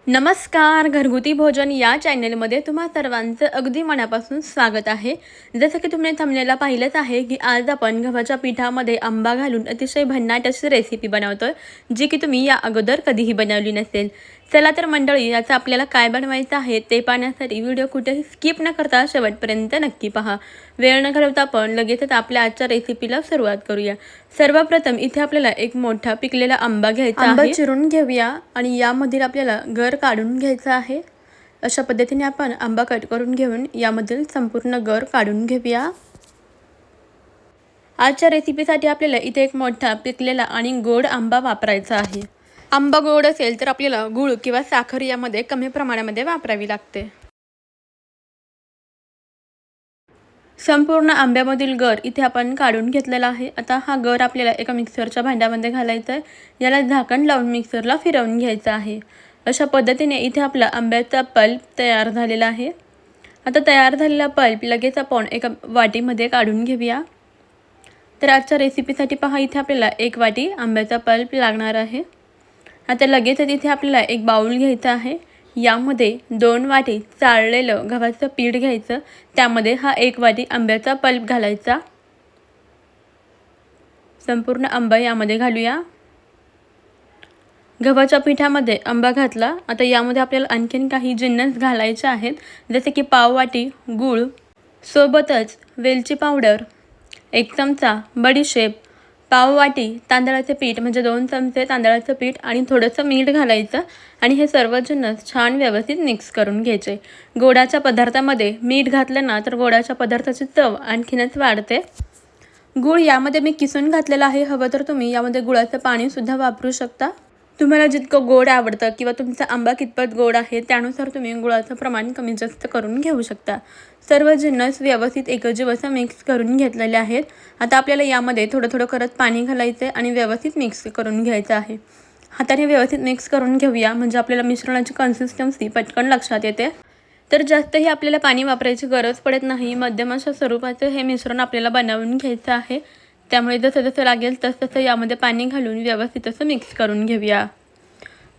नमस्कार. घरगुती भोजन या चॅनलमध्ये तुम्हा सर्वांचं अगदी मनापासून स्वागत आहे. जसं की तुम्ही थंबनेलला पाहिलंच आहे की आज आपण गव्हाच्या पिठामध्ये आंबा घालून अतिशय भन्नाट अशी रेसिपी बनवतोय, जी की तुम्ही या अगोदर कधीही बनवली नसेल. चला तर मंडळी, याचं आपल्याला काय बनवायचं आहे ते पाहण्यासाठी व्हिडिओ कुठेही स्किप न करता शेवटपर्यंत नक्की पहा. वेळ न घालवता आपण लगेचच आपल्या आजच्या रेसिपीला सुरुवात करूया. सर्वप्रथम इथे आपल्याला एक मोठा पिकलेला आंबा घ्यायचा आहे. आंबा चिरून घेऊया आणि यामधील आपल्याला गर काढून घ्यायचा आहे. अशा पद्धतीने आपण आंबा कट करून घेऊन यामधील संपूर्ण गर काढून घेऊया. आजच्या रेसिपीसाठी आपल्याला इथे एक मोठा पिकलेला आणि गोड आंबा वापरायचा आहे. आंबा गोड असेल तर आपल्याला गूळ किंवा साखर यामध्ये कमी प्रमाणामध्ये वापरावी लागते. संपूर्ण आंब्यामधील गर इथे आपण काढून घेतलेला आहे. आता हा गर आपल्याला एका मिक्सरच्या भांड्यामध्ये घालायचा आहे. याला झाकण लावून मिक्सरला फिरवून घ्यायचं आहे. अशा पद्धतीने इथे आपला आंब्याचा पल्प तयार झालेला आहे. आता तयार झालेला पल्प लगेच आपण एका वाटीमध्ये काढून घेऊया. तर आजच्या रेसिपीसाठी पहा, इथे आपल्याला 1 वाटी आंब्याचा पल्प लागणार आहे. आता लगेचच इथे आपल्याला एक बाउल घ्यायचा आहे. यामध्ये 2 वाटी चाळलेलं गव्हाचं पीठ घ्यायचं. त्यामध्ये हा 1 वाटी आंब्याचा पल्प घालायचा. संपूर्ण आंबा यामध्ये घालूया. गव्हाच्या पिठामध्ये आंबा घातला. आता यामध्ये आपल्याला आणखीन काही जिन्नस घालायचे आहेत, जसे की पाव वाटी गूळ, सोबतच वेलची पावडर, 1 चमचा बडीशेप, पाव वाटी तांदळाचे पीठ म्हणजे 2 चमचे तांदळाचं पीठ आणि थोडंसं मीठ घालायचं आणि हे सर्व जिन्नस छान व्यवस्थित मिक्स करून घ्यायचे. गोडाच्या पदार्थामध्ये मीठ घातलं ना तर गोडाच्या पदार्थाची चव आणखीनच वाढते. गूळ यामध्ये मी किसून घातलेला आहे. हवं तर तुम्ही यामध्ये गुळाचं पाणीसुद्धा वापरू शकता. तुम्हाला जितकं गोड आवडतं किंवा तुमचा आंबा कितपत गोड आहे त्यानुसार तुम्ही गुळाचं प्रमाण कमी जास्त करून घेऊ शकता. सर्व जिन्नस व्यवस्थित एकजीव असं मिक्स करून घेतलेले आहेत. आता आपल्याला यामध्ये थोडं थोडं करत पाणी घालायचं आहे आणि व्यवस्थित मिक्स करून घ्यायचं आहे. हाताने व्यवस्थित मिक्स करून घेऊया, म्हणजे आपल्याला मिश्रणाची कन्सिस्टन्सी पटकन लक्षात येते. तर जास्तही आपल्याला पाणी वापरायची गरज पडत नाही. मध्यम अशा स्वरूपाचं हे मिश्रण आपल्याला बनवून घ्यायचं आहे. त्यामुळे जसं जसं लागेल तसं यामध्ये पाणी घालून व्यवस्थित असं मिक्स करून घेऊया.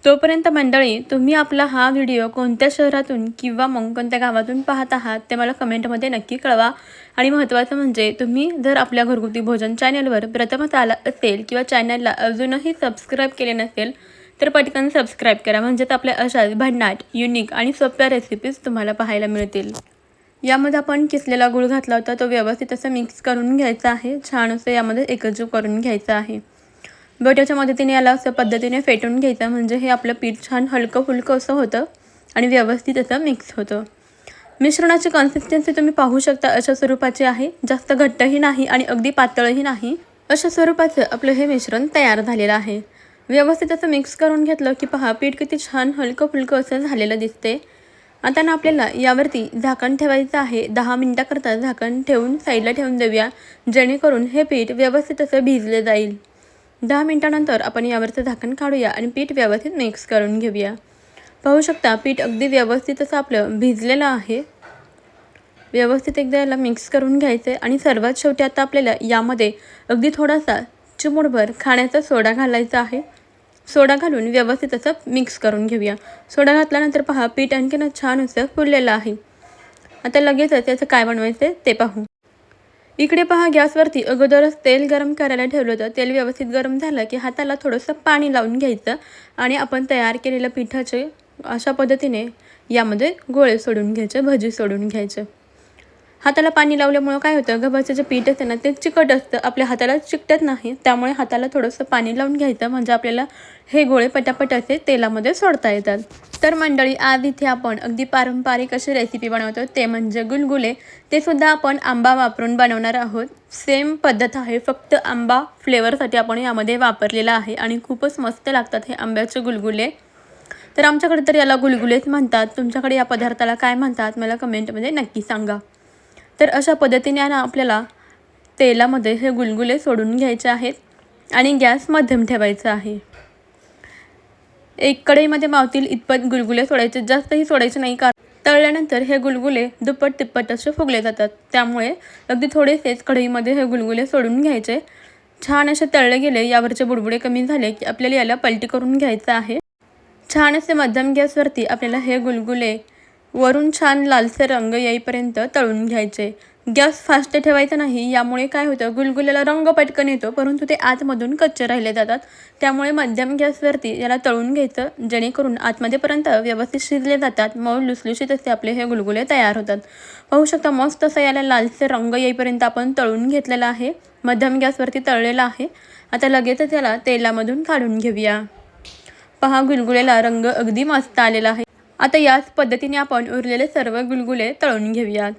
तोपर्यंत मंडळी, तुम्ही आपला हा व्हिडिओ कोणत्या शहरातून किंवा मग कोणत्या गावातून पाहत आहात ते मला कमेंटमध्ये नक्की कळवा. आणि महत्त्वाचं म्हणजे, तुम्ही जर आपल्या घरगुती भोजन चॅनलवर प्रथमच आला असेल किंवा चॅनलला अजूनही सबस्क्राईब केले नसेल तर पटकन सबस्क्राईब करा, म्हणजेच आपल्या अशाच भन्नाट, युनिक आणि सोप्या रेसिपीज तुम्हाला पाहायला मिळतील. यामध्ये आपण किसलेला गूळ घातला होता, तो व्यवस्थित असं मिक्स करून घ्यायचा आहे. छान असं यामध्ये एकजीव करून घ्यायचं आहे. बोटाच्या मदतीने याला असं पद्धतीने फेटून घ्यायचं, म्हणजे हे आपलं पीठ छान हलकं फुलकं असं होतं आणि व्यवस्थित असं मिक्स होतं. मिश्रणाची कन्सिस्टन्सी तुम्ही पाहू शकता, अशा स्वरूपाची आहे. जास्त घट्टही नाही आणि अगदी पातळही नाही, अशा स्वरूपाचं आपलं हे मिश्रण तयार झालेलं आहे. व्यवस्थित असं मिक्स करून घेतलं की पहा, पीठ किती छान हलकं फुलकं असं झालेलं दिसते. आता ना आपल्याला यावरती झाकण ठेवायचं आहे. 10 मिनिटाकरता झाकण ठेवून साईडला ठेवून देऊया, जेणेकरून हे पीठ व्यवस्थित असं भिजले जाईल. 10 मिनिटानंतर आपण यावरचं झाकण काढूया आणि पीठ व्यवस्थित मिक्स करून घेऊया. पाहू शकता, पीठ अगदी व्यवस्थित असं आपलं भिजलेलं आहे. व्यवस्थित एकदा याला मिक्स करून घ्यायचं आहे. आणि सर्वात शेवटी आता आपल्याला यामध्ये अगदी थोडासा चिमूटभर खाण्याचा सोडा घालायचा आहे. सोडा घालून व्यवस्थित असं मिक्स करून घेऊया. सोडा घातल्यानंतर पहा, पीठ आणखीन छान असं फुललेलं आहे. आता लगेचच याचं काय बनवायचं ते पाहू. इकडे पहा, गॅसवरती अगोदरच तेल गरम करायला ठेवलं होतं. तेल व्यवस्थित गरम झालं की हाताला थोडंसं पाणी लावून घ्यायचं आणि आपण तयार केलेलं पिठाचे अशा पद्धतीने यामध्ये गोळे सोडून घ्यायचे, भजी सोडून घ्यायचे. हाताला पाणी लावल्यामुळं काय होतं, गव्हाचं जे पीठ असतं ना ते चिकट असतं, आपल्या हाताला चिकटत नाही. त्यामुळे हाताला थोडंसं पाणी लावून घ्यायचं, म्हणजे आपल्याला हे गोळे पटापट असे तेलामध्ये सोडता येतात. तर मंडळी, आज इथे आपण अगदी पारंपरिक अशी रेसिपी बनवतो, ते म्हणजे गुलगुले. ते सुद्धा आपण आंबा वापरून बनवणार आहोत. सेम पद्धत आहे, फक्त आंबा फ्लेवरसाठी आपण यामध्ये वापरलेला आहे आणि खूपच मस्त लागतात हे आंब्याचे गुलगुले. तर आमच्याकडे तर याला गुलगुलेच म्हणतात. तुमच्याकडे या पदार्थाला काय म्हणतात मला कमेंटमध्ये नक्की सांगा. तर अशा पद्धतीने ना आपल्याला तेलामध्ये हे गुलगुले सोडून घ्यायचे आहेत आणि गॅस मध्यम ठेवायचा आहे. एक कढईमध्ये मावतील इतपत गुलगुले सोडायचे, जास्तही सोडायचे नाही, कारण तळल्यानंतर हे गुलगुले दुप्पट तिप्पट असे फुगले जातात. त्यामुळे अगदी थोडेसेच कढईमध्ये हे गुलगुले सोडून घ्यायचे. छान असे तळले गेले, यावरचे बुडबुडे कमी झाले की आपल्याला याला पलटी करून घ्यायचं आहे. छान असे मध्यम गॅसवरती आपल्याला हे गुलगुले वरून छान लालसर रंग येईपर्यंत तळून घ्यायचे. गॅस फास्ट ठेवायचा नाही, यामुळे काय होतं गुलगुल्याला रंग पटकन येतो परंतु ते आतमधून कच्चे राहिले जातात. त्यामुळे मध्यम गॅसवरती याला तळून घ्यायचं, जेणेकरून आतमध्येपर्यंत व्यवस्थित शिजले जातात. मऊ लुसलुशीत असे आपले हे गुलगुले तयार होतात. पाहू शकता मस्त असं याला लालसर रंग येईपर्यंत आपण तळून घेतलेला आहे. मध्यम गॅसवरती तळलेला आहे. आता लगेचच याला तेलामधून काढून घेऊया. पहा गुलगुल्याला रंग अगदी मस्त आलेला आहे. आता याच पद्धतीने आपण उरलेले सर्व गुलगुले तळून घेऊयात.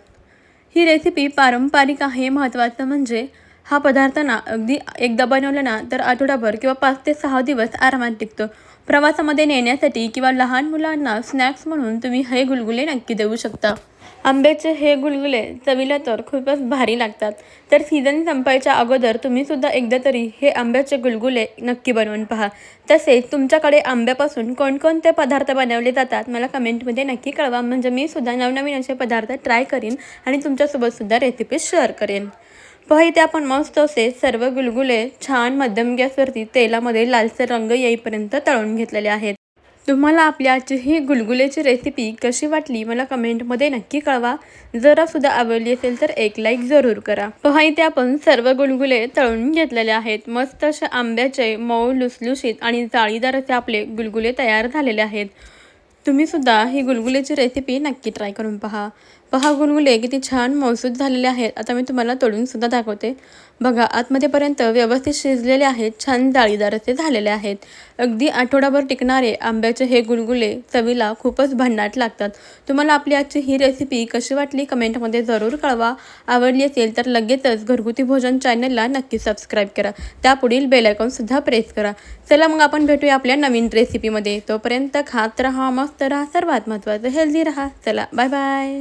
ही रेसिपी पारंपरिक आहे. महत्त्वाचं म्हणजे हा पदार्थ ना अगदी एकदा बनवला ना तर आठवडाभर किंवा 5 ते 6 दिवस आरामात टिकतो. प्रवासामध्ये नेण्यासाठी किंवा लहान मुलांना स्नॅक्स म्हणून तुम्ही हे गुलगुले नक्की देऊ शकता. आंब्याचे हे गुलगुले चवीला तर खूपच भारी लागतात. तर सीझन संपायच्या अगोदर तुम्हीसुद्धा एकदा तरी हे आंब्याचे गुलगुले नक्की बनवून पहा. तसेच तुमच्याकडे आंब्यापासून कोणकोणते पदार्थ बनवले जातात मला कमेंटमध्ये नक्की कळवा, म्हणजे मी सुद्धा नवनवीन असे पदार्थ ट्राय करीन आणि तुमच्यासोबतसुद्धा रेसिपी शेअर करेन. पहा इथे आपण मस्त असे सर्व गुलगुले छान मध्यम गॅसवरती तेलामध्ये लालसर रंग येईपर्यंत तळून घेतलेले आहेत. तुम्हाला आपली आजची ही गुलगुल्याची रेसिपी कशी वाटली मला कमेंटमध्ये नक्की कळवा. जरासुद्धा आवडली असेल तर एक लाईक जरूर करा. पहा इथे आपण सर्व गुलगुले तळून घेतलेले आहेत. मस्त असे आंब्याचे मऊ लुसलुशीत आणि जाळीदार असे आपले गुलगुले तयार झालेले आहेत. तुम्हीसुद्धा ही गुलगुल्याची रेसिपी नक्की ट्राय करून पहा. पहा गुलगुले किती छान मऊसूत झालेले आहेत. आता मी तुम्हाला तळूनसुद्धा दाखवते. बघा आतमध्येपर्यंत व्यवस्थित शिजलेले आहेत, छान जाळीदार असे झालेले आहेत. अगदी आठवडाभर टिकणारे आंब्याचे हे गुलगुले चवीला खूपच भन्नाट लागतात. तुम्हाला आपली आजची ही रेसिपी कशी वाटली कमेंटमध्ये जरूर कळवा. आवडली असेल तर लगेचच घरगुती भोजन चॅनलला नक्की सबस्क्राईब करा. त्यापुढील बेल आयकॉनसुद्धा प्रेस करा. चला मग आपण भेटूया आपल्या नवीन रेसिपीमध्ये. तोपर्यंत खात राहा, मस्त राहा, सर्वात महत्त्वाचं हेल्दी राहा. चला बाय बाय.